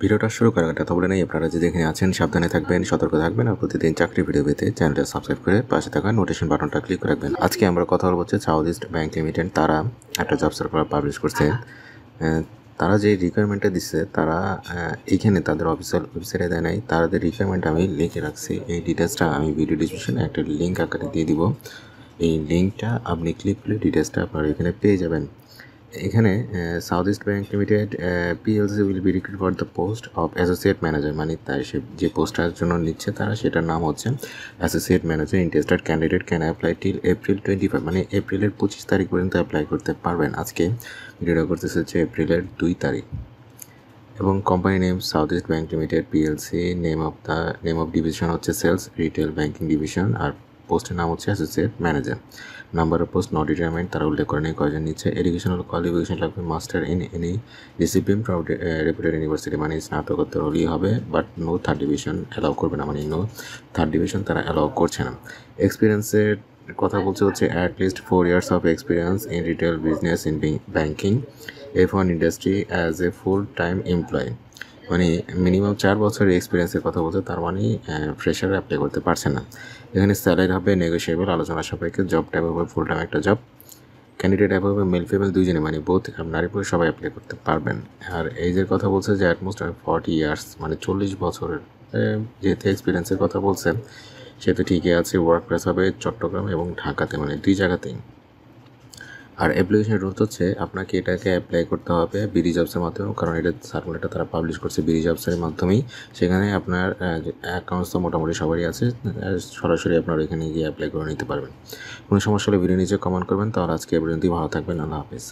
ভিডিওটা শুরু করার কথা বলে নেই, আপনারা যে যেখানে আছেন সাবধানে থাকবেন, সতর্ক থাকবেন আর প্রতিদিন চাকরি ভিডিও পেতে চ্যানেলটা সাবস্ক্রাইব করে পাশে থাকা নোটিফিকেশন বাটনটা ক্লিক করে রাখবেন। আজকে আমরা কথা বলবো সাউথ ইস্ট ব্যাংক লিমিটেড, তারা একটা জব সার্কুলার পাবলিশ করছে। তারা যে রিকোয়ারমেন্টটা দিচ্ছে তারা এইখানে তাদের অফিসারে দেয় নাই, তাদের রিকোয়ারমেন্ট আমি লিখে রাখছি। এই ডিটেলসটা আমি ভিডিও ডিসক্রিপশনে একটা লিঙ্ক আকারে দিয়ে দিব। এই লিঙ্কটা আপনি ক্লিক করলে ডিটেলসটা আপনারা এখানে পেয়ে যাবেন। এখানে south east bank limited PLC will be recruit for the post of associate manager, মানে তাই সে যে পোস্টটার জন্য নিচ্ছে তারা সেটার নাম হচ্ছে associate manager. Interested candidate can apply till April 25, মানে এপ্রিলের 25 তারিখ পর্যন্ত অ্যাপ্লাই করতে পারবেন। আজকে ভিডিওটা করতেছে হচ্ছে এপ্রিলের 2 তারিখ। এবং company name south east bank limited PLC, name of division হচ্ছে সেলস রিটেল ব্যাংকিং ডিভিশন, আর পোস্টের নাম হচ্ছে associate manager. Number of post not determined, তারা উল্লেখ করেনি কয়জন নিচ্ছে। এডুকেশনাল কোয়ালিফিকেশন লাগবে master in any discipline from reputed university, মানে স্নাতকোত্তর হলেই হবে, but no third division allow করবে না, মানে নো থার্ড ডিভিশন তারা অ্যালাউ করছে না। এক্সপিরিয়েন্সের কথা বলছে হচ্ছে at list 4 years of experience in retail business in banking F1 industry as a full time employee, মানে মিনিমাম 4 বছরের এক্সপিরিয়েন্সের কথা বলছে, তার মানে ফ্রেশার অ্যাপ্লাই করতে পারছে না। এখানে স্যালারি হবে নেগোশিয়েবল, আলোচনা সাপেক্ষে। জব টাইপ হবে ফুল টাইম একটা জব। ক্যান্ডিডেট অ্যাপ হবে মেল ফিমেল দুইজনে, মানে বোথ নারী পুরুষ সবাই অ্যাপ্লাই করতে পারবেন। আর এইজের কথা বলছে যে অ্যাটমোস্ট 40 years, মানে 40 বছরের। যেহেতু এক্সপিরিয়েন্সের কথা বলছেন সেহেতু ঠিকই আছে। ওয়ার্ক প্লেস হবে চট্টগ্রাম এবং ঢাকাতে, মানে দুই জায়গাতেই। আর অ্যাপ্লিকেশনের রুলস হচ্ছে আপনাকে এটাকে অ্যাপ্লাই করতে হবে বিডি জবসের মাধ্যমে, কারণ এটা সার্কুলারটা তারা পাবলিশ করছে বিডি জবসের মাধ্যমেই। সেখানে আপনার অ্যাকাউন্টস তো মোটামুটি সবারই আছে, সরাসরি আপনারা এখানে গিয়ে অ্যাপ্লাই করে নিতে পারবেন। কোনো সমস্যা হলে ভিডিও নিচে কমেন্ট করবেন। তাহলে আজকে এ পর্যন্তই, ভালো থাকবেন, আল্লাহ হাফেজ।